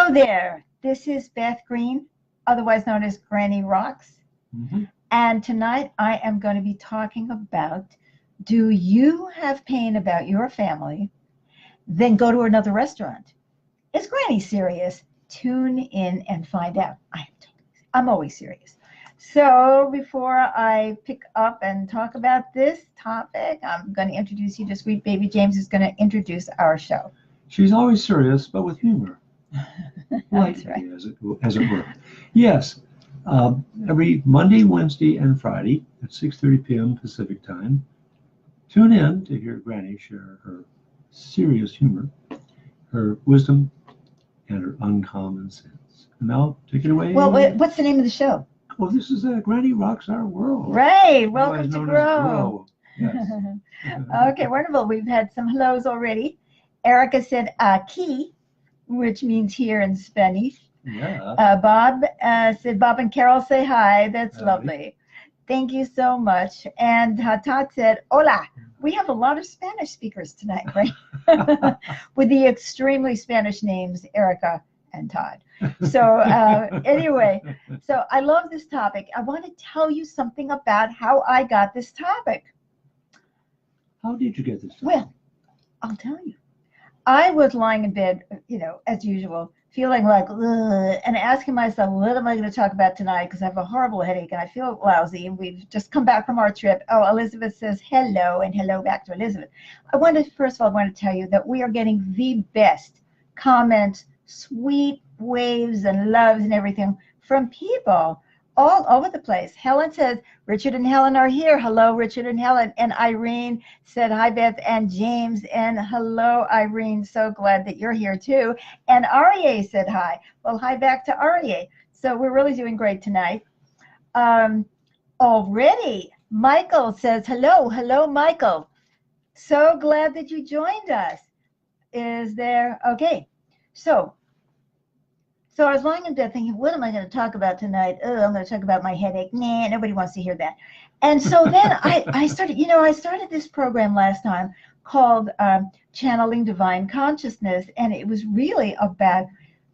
Hello there. This is Beth Green, otherwise known as Granny Rocks. Mm-hmm. And tonight I am going to be talking about, do you have pain about your family? Then go to another restaurant. Is Granny serious? Tune in and find out. I'm always serious. So before I pick up and talk about this topic, I'm going to introduce you to Sweet Baby James, who's going to introduce our show. She's always serious, but with humor. That's right. Lightly, as it were. Yes. Every Monday, Wednesday, and Friday at 6:30 p.m. Pacific time, tune in to hear Granny share her serious humor, her wisdom, and her uncommon sense. And now, take it away. Well, what's the name of the show? Well, this is Granny Rocks Our World. Right. Otherwise Welcome to known as Grow. Yes. Okay, wonderful. We've had some hellos already. Erica said aquí, which means here in Spanish. Yeah. Bob said, Bob and Carol say hi. That's Howdy. lovely. Thank you so much. And Hatat said, hola. We have a lot of Spanish speakers tonight, right? With the extremely Spanish names, Erica and Todd. So anyway, so I love this topic. I want to tell you something about how I got this topic. How did you get this topic? Well, I'll tell you. I was lying in bed, as usual, feeling like, ugh, and asking myself, what am I going to talk about tonight? Because I have a horrible headache and I feel lousy. And we've just come back from our trip. Oh, Elizabeth says hello, and hello back to Elizabeth. First of all, I want to tell you that we are getting the best comments, sweet waves and loves and everything from people all over the place. Helen says, Richard and Helen are here. Hello, Richard and Helen. And Irene said, hi, Beth and James. And hello, Irene. So glad that you're here, too. And Aryeh said hi. Well, hi back to Aryeh. So we're really doing great tonight. Already, Michael says, hello. Hello, Michael. So glad that you joined us. Is there? Okay. So I was lying in bed thinking, what am I going to talk about tonight? Oh, I'm going to talk about my headache. Nah, nobody wants to hear that. And so then I started, I started this program last time called Channeling Divine Consciousness. And it was really about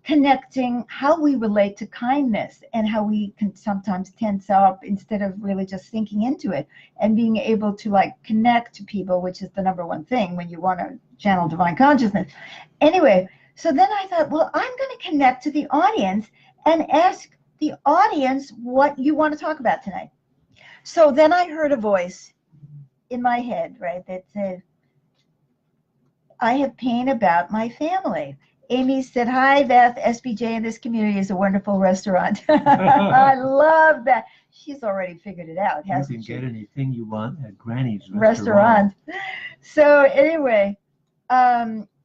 connecting how we relate to kindness and how we can sometimes tense up instead of really just sinking into it and being able to connect to people, which is the number one thing when you want to channel divine consciousness. Anyway, so then I thought, well, I'm going to connect to the audience and ask the audience what you want to talk about tonight. So then I heard a voice in my head, right, that said, I have pain about my family. Amy said, hi, Beth. SBJ in this community is a wonderful restaurant. I love that. She's already figured it out, hasn't she? You can get anything you want at Granny's restaurant. So anyway,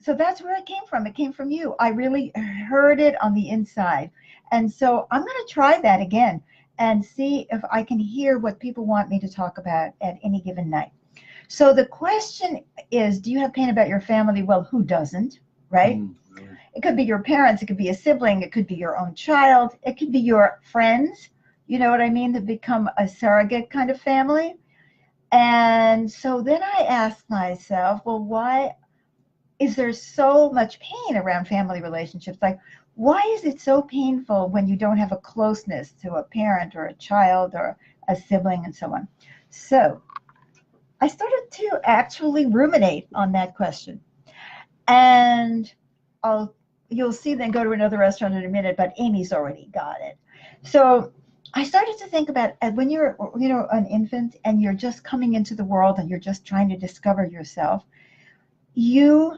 so that's where it came from. It came from you. I really heard it on the inside. And so I'm going to try that again and see if I can hear what people want me to talk about at any given night. So the question is, do you have pain about your family? Well, who doesn't, right? Really? It could be your parents. It could be a sibling. It could be your own child. It could be your friends. You know what I mean? That become a surrogate kind of family. And so then I asked myself, well, why is there so much pain around family relationships? Like, why is it so painful when you don't have a closeness to a parent or a child or a sibling and so on? So I started to actually ruminate on that question. And you'll see then go to another restaurant in a minute, but Amy's already got it. So I started to think about when you're, an infant and you're just coming into the world and you're just trying to discover yourself, you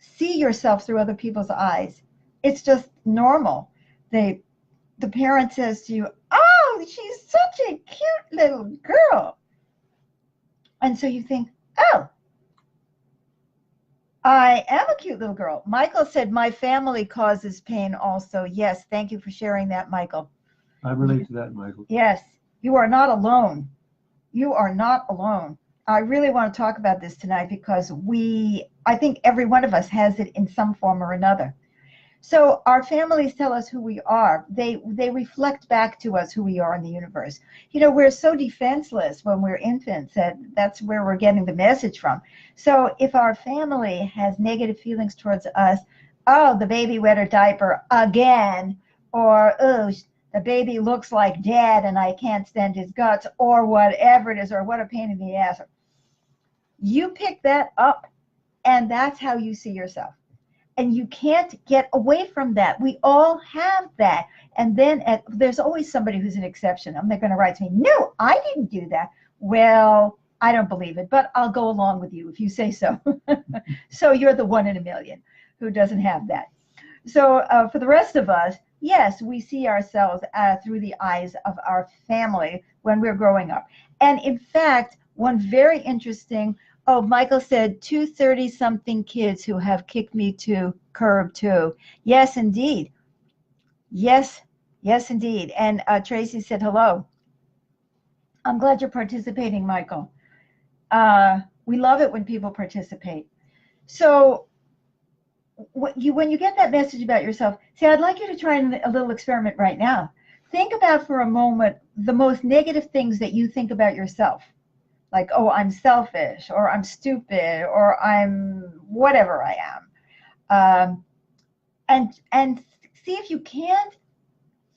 see yourself through other people's eyes. It's just normal. The parent says to you, oh, she's such a cute little girl. And so you think, oh, I am a cute little girl. Michael said, my family causes pain also. Yes, thank you for sharing that, Michael. I relate to that, Michael. Yes, you are not alone. You are not alone. I really want to talk about this tonight because I think every one of us has it in some form or another. So our families tell us who we are. They reflect back to us who we are in the universe. We're so defenseless when we're infants that that's where we're getting the message from. So if our family has negative feelings towards us, oh, the baby wet her diaper again, or oh, the baby looks like dad and I can't stand his guts, or whatever it is, or what a pain in the ass. You pick that up, and that's how you see yourself. And you can't get away from that. We all have that. And then there's always somebody who's an exception. And they're going to write to me, no, I didn't do that. Well, I don't believe it, but I'll go along with you if you say so. So you're the 1 in a million who doesn't have that. So for the rest of us, yes, we see ourselves through the eyes of our family when we're growing up. And in fact, one very interesting, oh, Michael said 230-something kids who have kicked me to curb too. Yes, indeed. Yes, yes, indeed. And Tracy said hello. I'm glad you're participating, Michael. We love it when people participate. So when you get that message about yourself, see, I'd like you to try a little experiment right now. Think about for a moment the most negative things that you think about yourself. Like, oh, I'm selfish, or I'm stupid, or I'm whatever I am. And see if you can't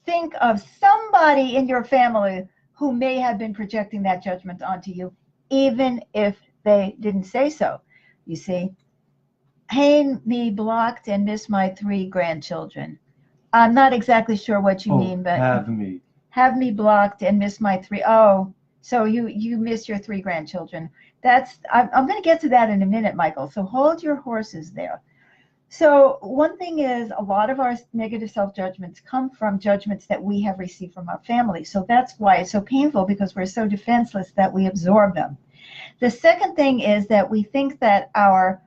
think of somebody in your family who may have been projecting that judgment onto you, even if they didn't say so. You see, Hayne, me blocked and missed my 3 grandchildren. I'm not exactly sure what you mean, but have me blocked and missed my 3. Oh, so you missed your 3 grandchildren. I'm going to get to that in a minute, Michael. So hold your horses there. So one thing is, a lot of our negative self-judgments come from judgments that we have received from our family. So that's why it's so painful, because we're so defenseless that we absorb them. The second thing is that we think that our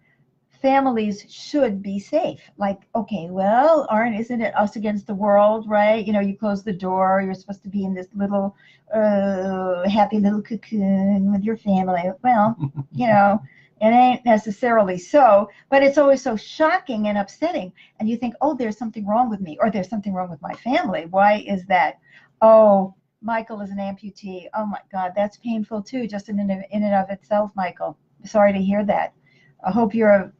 families should be safe. Like, okay, well, isn't it us against the world, right? You know, you close the door, you're supposed to be in this little happy little cocoon with your family. Well, you know, it ain't necessarily so, but it's always so shocking and upsetting. And you think, oh, there's something wrong with me, or there's something wrong with my family. Why is that? Oh, Michael is an amputee. Oh my God, that's painful too, just in and of itself, Michael. Sorry to hear that. I hope you're,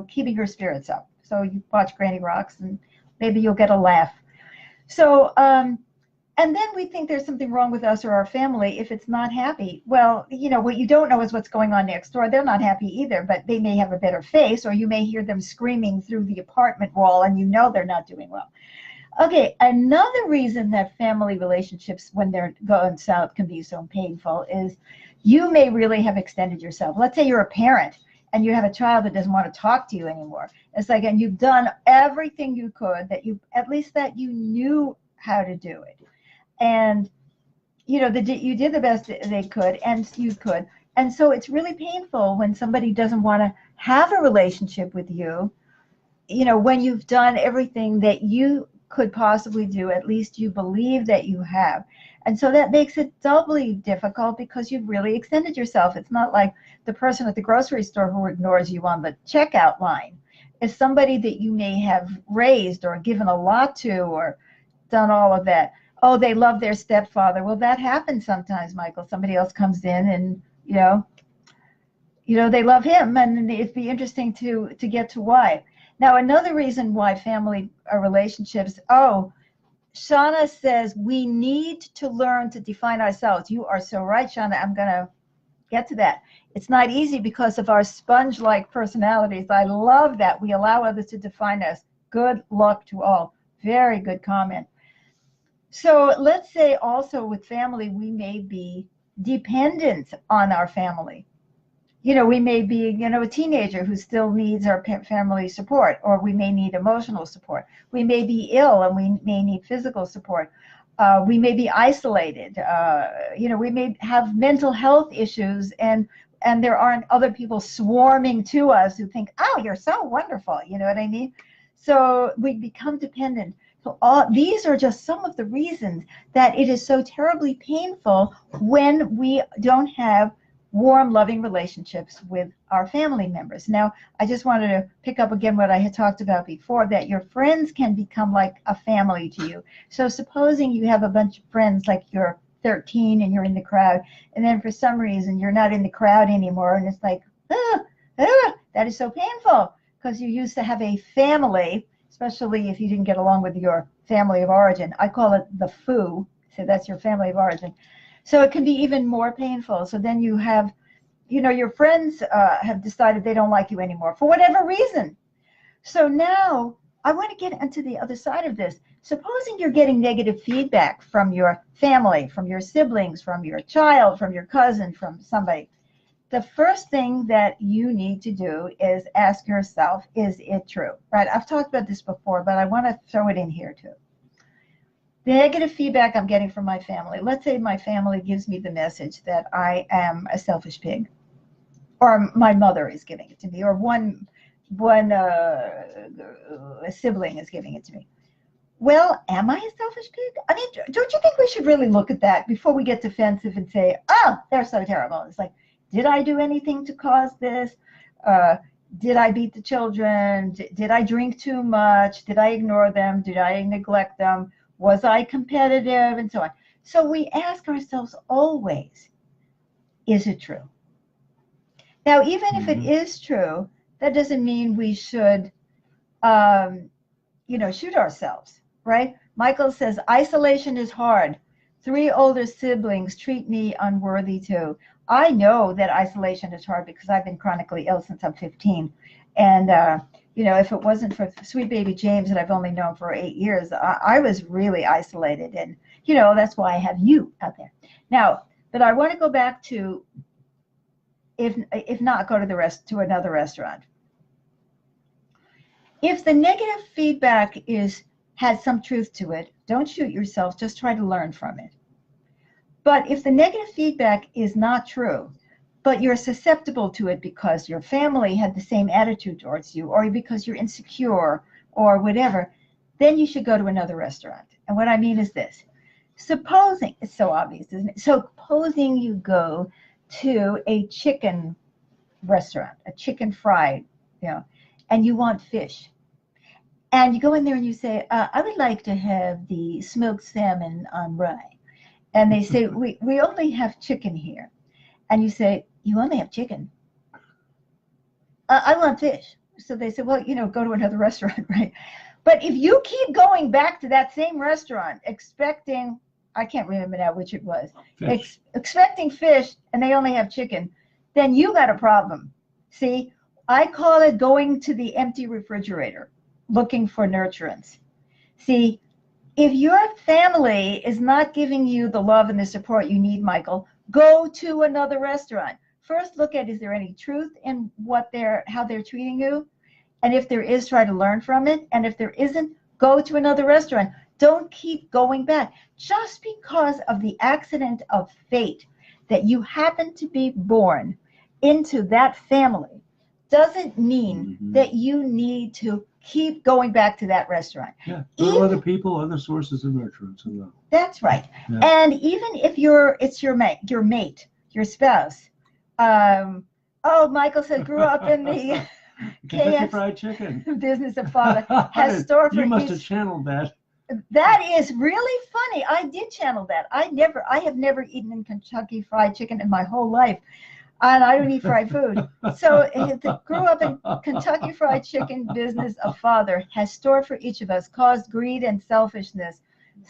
keeping your spirits up. So you watch Granny Rocks and maybe you'll get a laugh. So, and then we think there's something wrong with us or our family if it's not happy. Well, what you don't know is what's going on next door. They're not happy either, but they may have a better face, or you may hear them screaming through the apartment wall and they're not doing well. Okay, another reason that family relationships, when they're going south, can be so painful is you may really have extended yourself. Let's say you're a parent and you have a child that doesn't want to talk to you anymore. It's like, and you've done everything you could, that you knew how to do it. And, you did the best they could, and you could. And so it's really painful when somebody doesn't want to have a relationship with you, when you've done everything that you could possibly do, at least you believe that you have. And so that makes it doubly difficult because you've really extended yourself. It's not like the person at the grocery store who ignores you on the checkout line. It's somebody that you may have raised or given a lot to or done all of that. Oh, they love their stepfather. Well, that happens sometimes, Michael. Somebody else comes in and, they love him, and it'd be interesting to get to why. Now, another reason why family relationships, Shauna says we need to learn to define ourselves. You are so right, Shauna. I'm going to get to that. It's not easy because of our sponge-like personalities. I love that. We allow others to define us. Good luck to all. Very good comment. So let's say also with family, we may be dependent on our family. We may be, a teenager who still needs our family support, or we may need emotional support. We may be ill and we may need physical support. We may be isolated. We may have mental health issues, and there aren't other people swarming to us who think, oh, you're so wonderful. You know what I mean? So we become dependent. So these are just some of the reasons that it is so terribly painful when we don't have warm, loving relationships with our family members. Now, I just wanted to pick up again what I had talked about before, that your friends can become like a family to you. So supposing you have a bunch of friends, like you're 13 and you're in the crowd, and then for some reason you're not in the crowd anymore, and it's like, that is so painful, because you used to have a family, especially if you didn't get along with your family of origin. I call it the foo, so that's your family of origin. So it can be even more painful. So then you have, your friends have decided they don't like you anymore for whatever reason. So now I want to get into the other side of this. Supposing you're getting negative feedback from your family, from your siblings, from your child, from your cousin, from somebody. The first thing that you need to do is ask yourself, is it true? Right? I've talked about this before, but I want to throw it in here too. The negative feedback I'm getting from my family. Let's say my family gives me the message that I am a selfish pig, or my mother is giving it to me, or one sibling is giving it to me. Well, am I a selfish pig? I mean, don't you think we should really look at that before we get defensive and say, oh, they're so terrible? It's like, did I do anything to cause this? Did I beat the children? Did I drink too much? Did I ignore them? Did I neglect them? Was I competitive? And so on. So we ask ourselves always, is it true? Now, even if it is true, that doesn't mean we should, shoot ourselves, right? Michael says, isolation is hard. 3 older siblings treat me unworthy too. I know that isolation is hard because I've been chronically ill since I'm 15. And, if it wasn't for sweet baby James that I've only known for 8 years, I was really isolated. And, that's why I have you out there. Now, but I want to go back to, if not, go to another restaurant. If the negative feedback has some truth to it, don't shoot yourself, just try to learn from it. But if the negative feedback is not true, but you're susceptible to it because your family had the same attitude towards you, or because you're insecure, or whatever, then you should go to another restaurant. And what I mean is this. Supposing, it's so obvious, isn't it? Supposing you go to a chicken restaurant, a chicken fried, and you want fish. And you go in there and you say, I would like to have the smoked salmon on rye. And they say, we only have chicken here. And you say, you only have chicken? I want fish. So they say, well, go to another restaurant, right? But if you keep going back to that same restaurant expecting, I can't remember now which it was, expecting fish and they only have chicken, then you got a problem. See, I call it going to the empty refrigerator, looking for nurturance. See, if your family is not giving you the love and the support you need, Michael, go to another restaurant. First, look at, is there any truth in how they're treating you? And if there is, try to learn from it. And if there isn't, go to another restaurant. Don't keep going back. Just because of the accident of fate that you happen to be born into that family doesn't mean that you need to keep going back to that restaurant. Yeah, there are other people, other sources of nurturance. That's right. Yeah. And even if it's your mate, your spouse. Michael said, grew up in the Kentucky Fried Chicken business of father. Has store for You must have channeled that. That is really funny. I did channel that. I have never eaten in Kentucky Fried Chicken in my whole life. And I don't eat fried food. So grew up in Kentucky Fried Chicken business of father, has stored for each of us, caused greed and selfishness.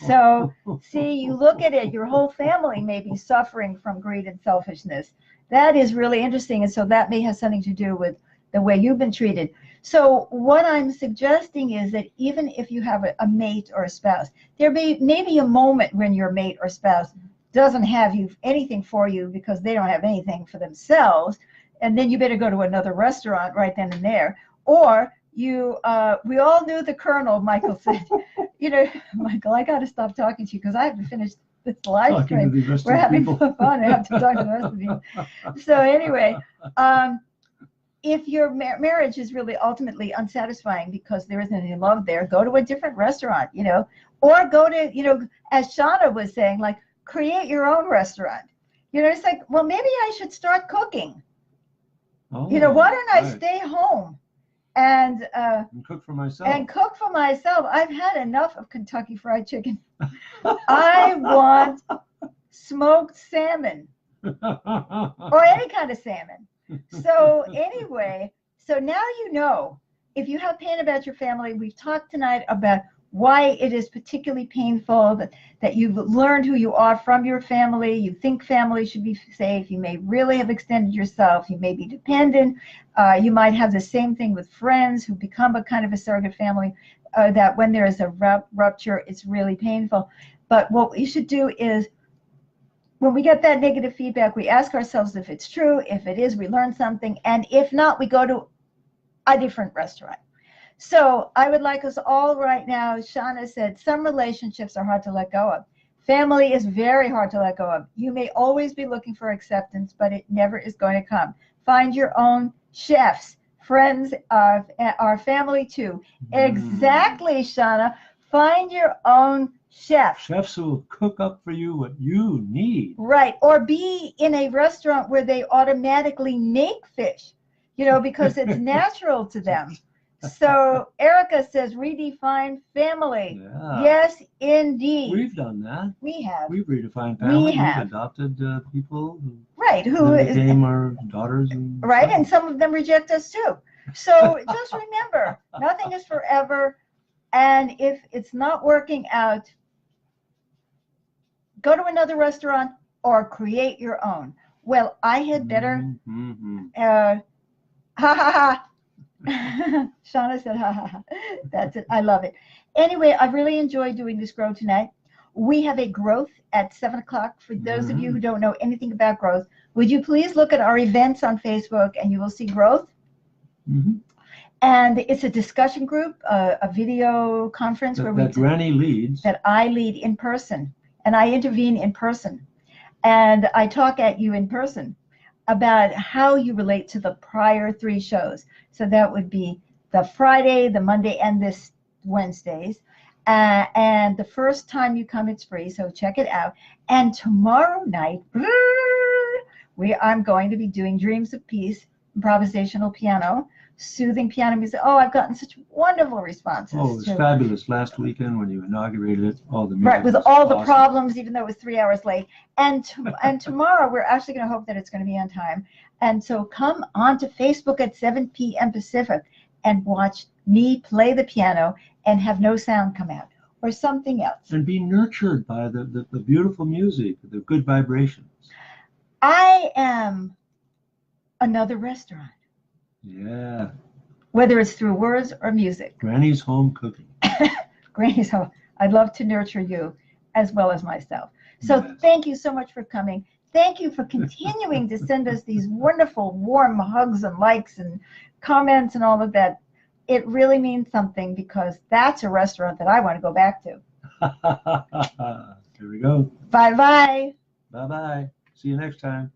So see, you look at it, your whole family may be suffering from greed and selfishness. That is really interesting. And so that may have something to do with the way you've been treated. So what I'm suggesting is that even if you have a mate or a spouse, there may be a moment when your mate or spouse doesn't have anything for you because they don't have anything for themselves, and then you better go to another restaurant right then and there. Or we all knew the Colonel, Michael said, Michael, I got to stop talking to you because I have to finish this live stream. We're having fun. I have to talk to the rest of you. So anyway, if your marriage is really ultimately unsatisfying because there isn't any love there, go to a different restaurant, or go to, as Shauna was saying, like, create your own restaurant. It's like, well, maybe I should start cooking. Oh, why don't I stay home and cook for myself? I've had enough of Kentucky Fried Chicken. I want smoked salmon or any kind of salmon. So anyway, so now if you have pain about your family, we've talked tonight about why it is particularly painful, that you've learned who you are from your family. You think family should be safe. You may really have extended yourself. You may be dependent. You might have the same thing with friends who become a kind of a surrogate family, that when there is a rupture, it's really painful. But what we should do is, when we get that negative feedback, we ask ourselves if it's true. If it is, we learn something. And if not, we go to a different restaurant. So I would like us all right now, Shauna said, some relationships are hard to let go of. Family is very hard to let go of. You may always be looking for acceptance, but it never is going to come. Find your own chefs. Friends are family too. Exactly, Shauna. Find your own chef. Chefs who will cook up for you what you need. Right. Or be in a restaurant where they automatically make fish, because it's natural to them. So Erica says, redefine family. Yeah. Yes, indeed. We've done that. We have. We've redefined family. We have. We've adopted people who became our daughters. Right, and some of them reject us too. So just remember, nothing is forever. And if it's not working out, go to another restaurant or create your own. Well, I had better. Ha ha ha. Shauna said, ha ha ha. That's it. I love it. Anyway, I really enjoyed doing this Grow tonight. We have a growth at 7 o'clock. For those of you who don't know anything about growth, would you please look at our events on Facebook and you will see growth. And it's a discussion group, a video conference that Granny leads. That I lead in person, and I intervene in person, and I talk at you in person about how you relate to the prior 3 shows. So that would be the Friday, the Monday, and this Wednesdays. And the first time you come, it's free, so check it out. And tomorrow night, I'm going to be doing Dreams of Peace, improvisational piano, soothing piano music. Oh, I've gotten such wonderful responses. Oh, it was fabulous last weekend when you inaugurated it. All the music right, with all the problems, even though it was 3 hours late. And tomorrow, we're actually going to hope that it's going to be on time. And so come on to Facebook at 7 p.m. Pacific and watch me play the piano and have no sound come out or something else. And be nurtured by the beautiful music, the good vibrations. I am another restaurant. Yeah. Whether it's through words or music. Granny's home cooking. Granny's home. I'd love to nurture you as well as myself. So Thank you so much for coming. Thank you for continuing to send us these wonderful warm hugs and likes and comments and all of that. It really means something, because that's a restaurant that I want to go back to. Here we go. Bye-bye. Bye-bye. See you next time.